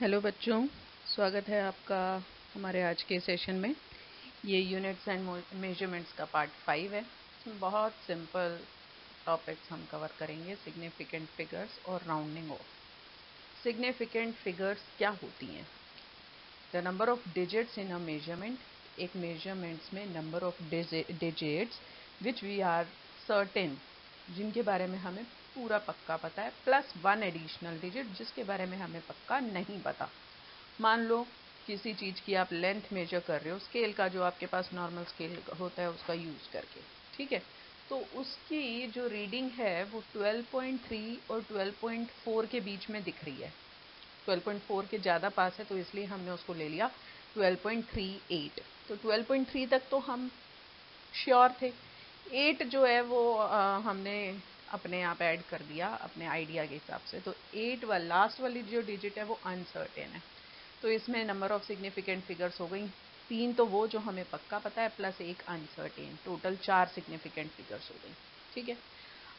Hello बच्चों, स्वागत है आपका हमारे आज के सेशन में। ये यूनिट्स एंड मेजरमेंट्स का पार्ट 5 है। इसमें बहुत सिंपल टॉपिक्स हम कवर करेंगे, सिग्निफिकेंट फिगर्स और राउंडिंग ऑफ। सिग्निफिकेंट फिगर्स क्या होती हैं? The number of digits in a measurement, एक मेजरमेंट्स में number of digits which we are certain, जिनके बारे में हमें पूरा पक्का पता है, प्लस वन एडिशनल डिजिट जिसके बारे में हमें पक्का नहीं पता। मान लो किसी चीज़ की आप लेंथ मेजर कर रहे हो, स्केल का जो आपके पास नॉर्मल स्केल होता है उसका यूज़ करके, ठीक है। तो उसकी जो रीडिंग है वो 12.3 और 12.4 के बीच में दिख रही है। 12.4 के ज़्यादा पास है तो इसलिए हमने उसको ले लिया 12.38। तो 12.3 तक तो हम श्योर थे। 8 जो है वो हमने अपने आप ऐड कर दिया अपने आइडिया के हिसाब से। तो 8 वाला लास्ट वाली जो डिजिट है वो अनसर्टेन है। तो इसमें नंबर ऑफ सिग्निफिकेंट फिगर्स हो गई 3, तो वो जो हमें पक्का पता है, प्लस एक अनसर्टेन, टोटल 4 सिग्निफिकेंट फिगर्स हो गई। ठीक है।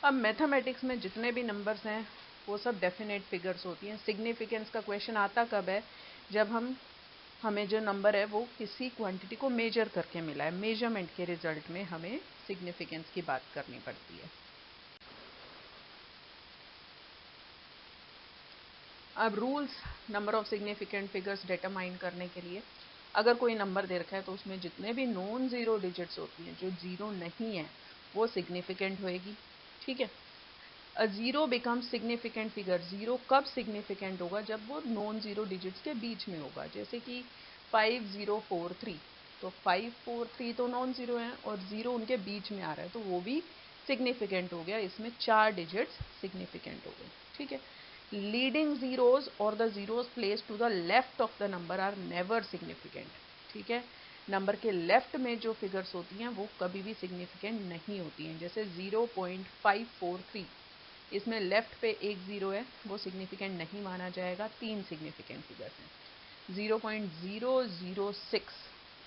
अब मैथमेटिक्स में जितने भी नंबर्स हैं वो सब डेफिनेट फिगर्स होती हैं। सिग्निफिकेंस का क्वेश्चन आता कब है? जब हमें जो नंबर है वो किसी क्वांटिटी को मेजर करके मिला है, मेजरमेंट के रिजल्ट में हमें सिग्निफिकेंस की बात करनी पड़ती है। अब rules number of significant figures determine करने के लिए, अगर कोई नंबर दे रखा है तो उसमें जितने भी नॉन ज़ीरो डिजिट्स होती हैं, जो ज़ीरो नहीं है, वो सिग्निफिकेंट होएगी। ठीक है। A zero become significant figure. Zero कब सिग्निफिकेंट होगा? जब वो नॉन ज़ीरो डिजिट्स के बीच में होगा। जैसे कि 5043, तो 543 तो नॉन ज़ीरो है और ज़ीरो उनके बीच में आ रहा है, तो वो भी सिग्निफिकेंट हो गया। इसमें 4 डिजिट्स सिग्निफिकेंट हो गए। ठीक है। लीडिंग ज़ीरोज़ और the zeros place to the left of the number are never significant. ठीक है। नंबर के लेफ्ट में जो फिगर्स होती हैं वो कभी भी सिग्निफिकेंट नहीं होती हैं। जैसे 0.543, इसमें लेफ्ट पे एक ज़ीरो है, वो सिग्निफिकेंट नहीं माना जाएगा। 3 सिग्निफिकेंट फिगर्स हैं। 0.006,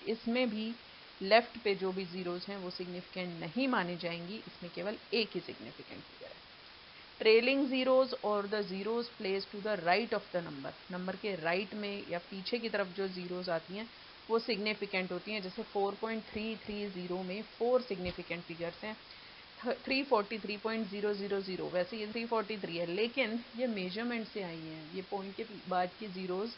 इसमें भी लेफ्ट पे जो भी ज़ीरोज़ हैं वो सिग्निफिकेंट नहीं मानी जाएंगी। इसमें केवल एक ही सिग्निफिकेंट फिगर है। ट्रेलिंग ज़ीरोज़ और the zeros place to the right of the number, number के राइट में या पीछे की तरफ जो ज़ीरोज़ आती हैं वो सिग्निफिकेंट होती हैं। जैसे 4.330 में 4 सिग्निफिकेंट फिगर्स हैं। 343.000, वैसे ये 343 है, लेकिन ये मेजरमेंट से आई हैं। ये पॉइंट के बाद की ज़ीरोज़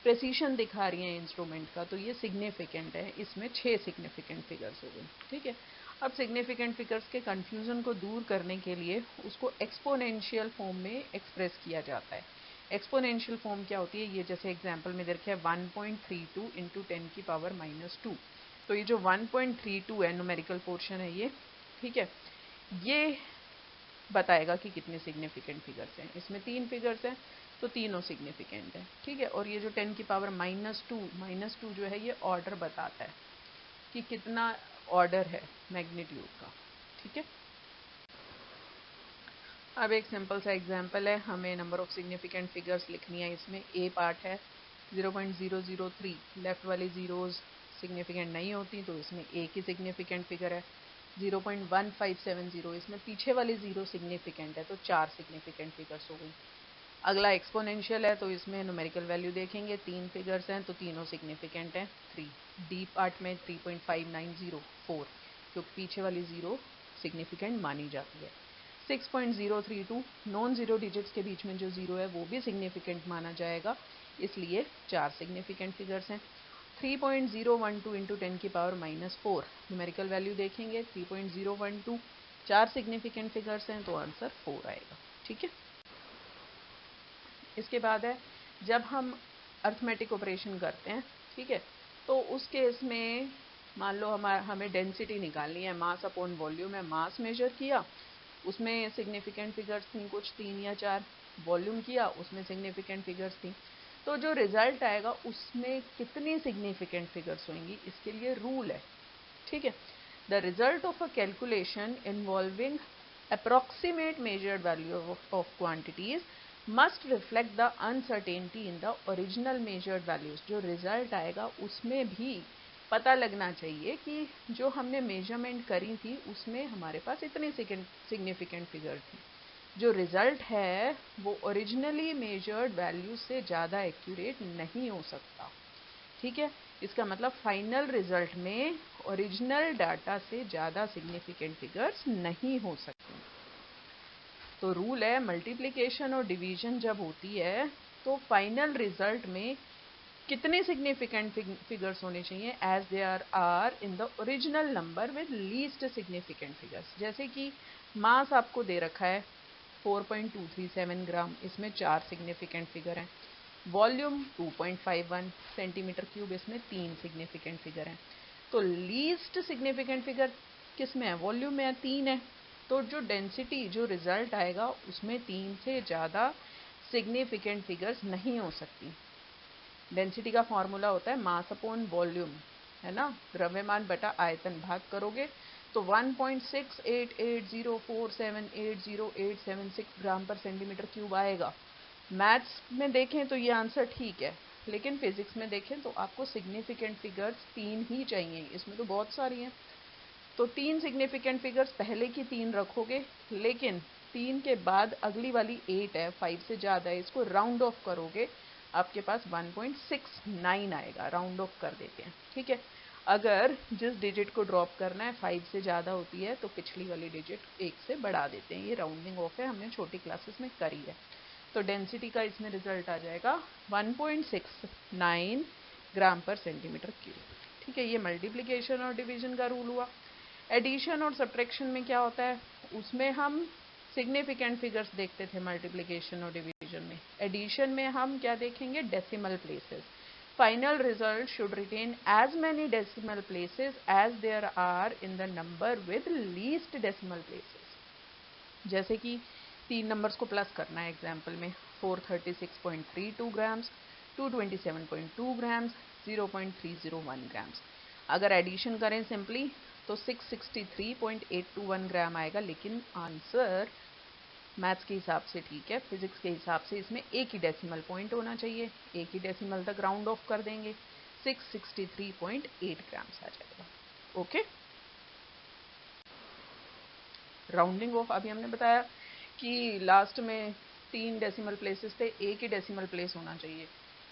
प्रेसिशन दिखा रही हैं इंस्ट्रूमेंट का, तो ये सिग्निफिकेंट है। इसमें 6 सिग्निफिकेंट फिगर्स हो गए। ठीक है। अब सिग्निफिकेंट फिगर्स के कंफ्यूजन को दूर करने के लिए उसको एक्सपोनेंशियल फॉर्म में एक्सप्रेस किया जाता है। एक्सपोनेंशियल फॉर्म क्या होती है? ये जैसे एग्जांपल में देखिए 1.32 इंटू 10⁻²। तो ये जो 1.32 है न्यूमेरिकल पोर्शन है ये, ठीक है, ये बताएगा कि कितने सिग्निफिकेंट फिगर्स हैं। इसमें 3 फिगर्स हैं तो तीनों सिग्निफिकेंट हैं। ठीक है। और ये जो 10⁻², जो है ये ऑर्डर बताता है कि कितना ऑर्डर है मैग्नीट्यूड का। ठीक है। अब एक सिंपल सा एग्जांपल है, हमें नंबर ऑफ सिग्निफिकेंट फिगर्स लिखनी है। इसमें ए पार्ट है 0.003, लेफ्ट वाली ज़ीरोज़ सिग्निफिकेंट नहीं होती तो इसमें एक ही सिग्निफिकेंट फिगर है। 0.1570, इसमें पीछे वाली ज़ीरो सिग्निफिकेंट है, तो 4 सिग्निफिकेंट फिगर्स हो गई। अगला एक्सपोनेंशियल है तो इसमें न्यूमेरिकल वैल्यू देखेंगे, 3 फिगर्स हैं तो तीनों सिग्निफिकेंट हैं। 3 डी पार्ट में 3.5904, क्योंकि पीछे वाली ज़ीरो सिग्निफिकेंट मानी जाती है। 6.032, नॉन ज़ीरो डिजिट्स के बीच में जो ज़ीरो है वो भी सिग्निफिकेंट माना जाएगा, इसलिए 4 सिग्निफिकेंट फिगर्स हैं। 3.012 इंटू 10⁻⁻4, न्यूमेरिकल वैल्यू देखेंगे 3.012, 4 सिग्निफिकेंट फिगर्स हैं तो आंसर 4 आएगा। ठीक है। इसके बाद है जब हम अर्थमेटिक ऑपरेशन करते हैं, ठीक है, तो उस केस में मान लो हमें डेंसिटी निकालनी है, मास अपॉन वॉल्यूम है। मास मेजर किया, उसमें सिग्निफिकेंट फिगर्स थी कुछ 3 या 4, वॉल्यूम किया उसमें सिग्निफिकेंट फिगर्स थी। तो जो रिजल्ट आएगा उसमें कितनी सिग्निफिकेंट फिगर्स होंगी, इसके लिए रूल है। ठीक है। The result of a calculation involving approximate measured value of quantities must reflect the uncertainty in the original measured values। जो रिजल्ट आएगा उसमें भी पता लगना चाहिए कि जो हमने मेजरमेंट करी थी उसमें हमारे पास इतनी सिग्निफिकेंट फिगर थी। जो रिजल्ट है वो ओरिजिनली मेजर्ड वैल्यू से ज़्यादा एक्यूरेट नहीं हो सकता। ठीक है, इसका मतलब फाइनल रिजल्ट में ओरिजिनल डाटा से ज़्यादा सिग्निफिकेंट फिगर्स नहीं हो सकती। तो रूल है मल्टीप्लिकेशन और डिवीजन जब होती है तो फाइनल रिजल्ट में कितने सिग्निफिकेंट फिगर्स होने चाहिए as they are in the original number with least significant figures. जैसे कि मास आपको दे रखा है 4.237 ग्राम, इसमें 4 सिग्निफिकेंट फिगर हैं। वॉल्यूम 2.51 सेंटीमीटर क्यूब, इसमें 3 सिग्निफिकेंट फिगर हैं। तो लीस्ट सिग्निफिकेंट फिगर किस में है? वॉल्यूम में है, 3 है। तो जो डेंसिटी जो रिजल्ट आएगा उसमें 3 से ज़्यादा सिग्निफिकेंट फिगर्स नहीं हो सकती। डेंसिटी का फॉर्मूला होता है मास अपॉन वॉल्यूम, है ना, द्रव्यमान बटा आयतन, भाग करोगे तो 1.6880478086 ग्राम पर सेंटीमीटर क्यूब आएगा। मैथ्स में देखें तो ये आंसर ठीक है, लेकिन फिजिक्स में देखें तो आपको सिग्निफिकेंट फिगर्स 3 ही चाहिए। इसमें तो बहुत सारी हैं, तो 3 सिग्निफिकेंट फिगर्स पहले की 3 रखोगे, लेकिन 3 के बाद अगली वाली 8 है, 5 से ज़्यादा है, इसको राउंड ऑफ करोगे आपके पास 1.69 आएगा। राउंड ऑफ कर देते हैं, ठीक है। अगर जिस डिजिट को ड्रॉप करना है 5 से ज़्यादा होती है तो पिछली वाली डिजिट 1 से बढ़ा देते हैं। ये राउंडिंग ऑफ है, हमने छोटी क्लासेस में करी है। तो डेंसिटी का इसमें रिजल्ट आ जाएगा 1.69 ग्राम पर सेंटीमीटर क्यूब। ठीक है, ये मल्टीप्लिकेशन और डिवीजन का रूल हुआ। एडिशन और सब्ट्रैक्शन में क्या होता है, उसमें हम सिग्निफिकेंट फिगर्स देखते थे मल्टीप्लिकेशन और डिवीजन में। एडिशन में हम क्या देखेंगे? Decimal places. Final result should retain as many decimal places as there are in the number with least decimal places. जैसे कि 3 नंबर्स को प्लस करना है एग्जाम्पल में, 436.32 ग्राम्स, 227.2 ग्राम्स, 0.301 ग्राम्स। अगर एडिशन करें सिंपली तो 663.821 ग्राम आएगा, लेकिन आंसर मैथ्स के हिसाब से ठीक है, फिजिक्स के हिसाब से इसमें एक ही डेसिमल पॉइंट होना चाहिए, एक ही डेसिमल तक राउंड ऑफ कर देंगे, 663.8 ग्राम्स आ जाएगा। ओके, राउंडिंग ऑफ अभी हमने बताया कि लास्ट में 3 डेसिमल प्लेसेस थे, एक ही डेसिमल प्लेस होना चाहिए,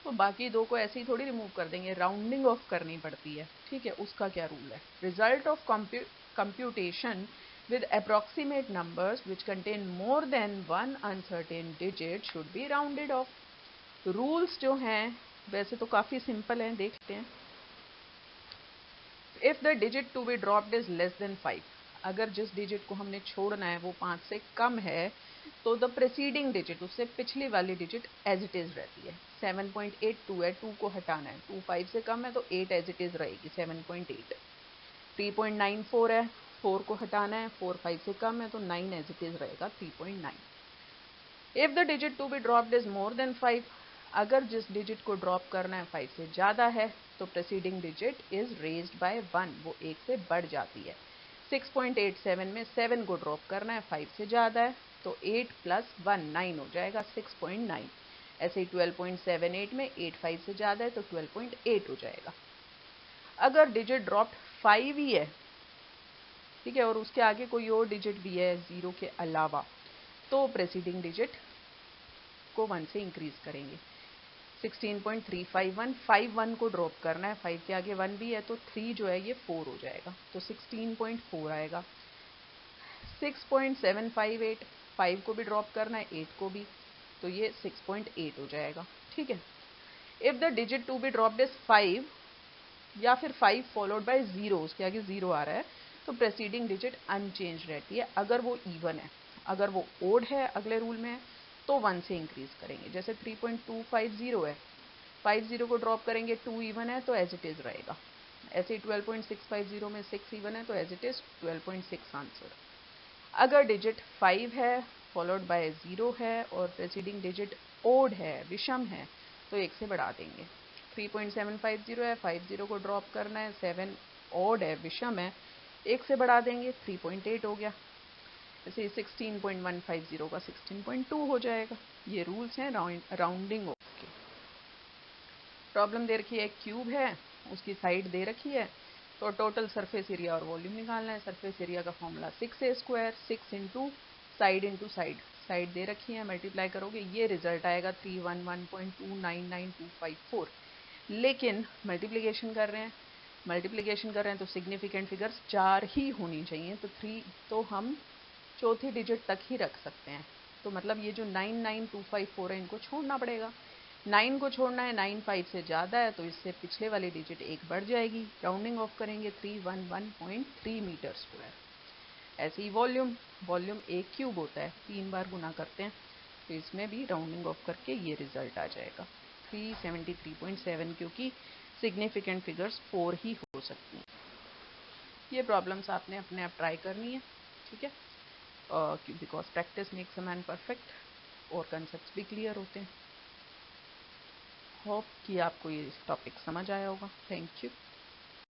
तो बाकी 2 को ऐसे ही थोड़ी रिमूव कर देंगे, राउंडिंग ऑफ करनी पड़ती है। ठीक है, उसका क्या रूल है? Result of computation with approximate numbers which contain more than one uncertain digit should be rounded off. Rules जो हैं वैसे तो काफ़ी सिंपल हैं, देखते हैं। If the digit to be dropped is less than 5, अगर जिस डिजिट को हमने छोड़ना है वो 5 से कम है तो द प्रेसीडिंग डिजिट, उससे पिछली वाली डिजिट एज इट इज़ रहती है। 7.82 है, 2 को हटाना है, 2 5 से कम है तो 8 एज इट इज़ रहेगी 7.8। 3.94 है, 4 को हटाना है, 4 5 से कम है तो 9 एज इट इज़ रहेगा 3.9। If the digit to be dropped is more than 5, अगर जिस डिजिट को ड्रॉप करना है 5 से ज़्यादा है तो प्रेसीडिंग डिजिट इज रेज्ड बाय 1, वो 1 से बढ़ जाती है। 6.87 में 7 को ड्रॉप करना है, 5 से ज़्यादा है तो 8 + 1 9 हो जाएगा 6.9। ऐसे ही 12.78 में 8 5 से ज़्यादा है तो 12.8 हो जाएगा। अगर डिजिट ड्रॉप्ड 5 ही है, ठीक है, और उसके आगे कोई और डिजिट भी है 0 के अलावा, तो प्रेसीडिंग डिजिट को 1 से इंक्रीज करेंगे। 16.351, 5 1 को ड्रॉप करना है, 5 के आगे 1 भी है तो 3 जो है ये 4 हो जाएगा तो 16.4 आएगा। 6.758, 5 को भी ड्रॉप करना है, 8 को भी, तो ये 6.8 हो जाएगा। ठीक है, if the digit to be dropped is 5 या फिर 5 फॉलोड बाय 0, उसके आगे 0 आ रहा है तो प्रेसीडिंग डिजिट अनचेंज रहती है अगर वो इवन है। अगर वो ओड है, अगले रूल में है, तो 1 से इंक्रीज करेंगे। जैसे 3.250 है, 50 को ड्रॉप करेंगे, 2 इवन है तो एज इट इज़ रहेगा। ऐसे ही 12.650 में 6 इवन है तो एज इट इज़ 12.6 आंसर। अगर डिजिट 5 है फॉलोड बाय 0 है और प्रेसीडिंग डिजिट ओड है, विषम है, तो 1 से बढ़ा देंगे। 3.750 है, 50 को ड्रॉप करना है, 7 ओड है, विषम है, 1 से बढ़ा देंगे, 3.8 हो गया। ऐसे 16.150 का 16.2 हो जाएगा। ये रूल्स हैं राउंडिंग ऑफ के। प्रॉब्लम दे रखी है, क्यूब है, उसकी साइड दे रखी है, तो टोटल सरफेस एरिया और वॉल्यूम निकालना है। सरफेस एरिया का formula 6a², 6 into side side दे रखी है, मल्टीप्लाई करोगे ये रिजल्ट आएगा 311.299254। लेकिन मल्टीप्लिकेशन कर रहे हैं तो सिग्निफिकेंट फिगर्स 4 ही होनी चाहिए, तो 3 तो हम चौथी डिजिट तक ही रख सकते हैं। तो मतलब ये जो 99254 है इनको छोड़ना पड़ेगा। 9 को छोड़ना है, 9 5 से ज़्यादा है तो इससे पिछले वाली डिजिट एक बढ़ जाएगी। राउंडिंग ऑफ करेंगे 311.3 मीटर स्क्वायर। ऐसे ही वॉल्यूम एक क्यूब होता है, 3 बार गुना करते हैं तो इसमें भी राउंडिंग ऑफ करके ये रिजल्ट आ जाएगा 373.7, क्योंकि सिग्निफिकेंट फिगर्स 4 ही हो सकती हैं। ये प्रॉब्लम्स आपने अपने आप ट्राई करनी है, ठीक है, because practice makes a man perfect और कंसेप्ट भी क्लियर होते हैं। होप कि आपको ये टॉपिक समझ आया होगा। Thank you.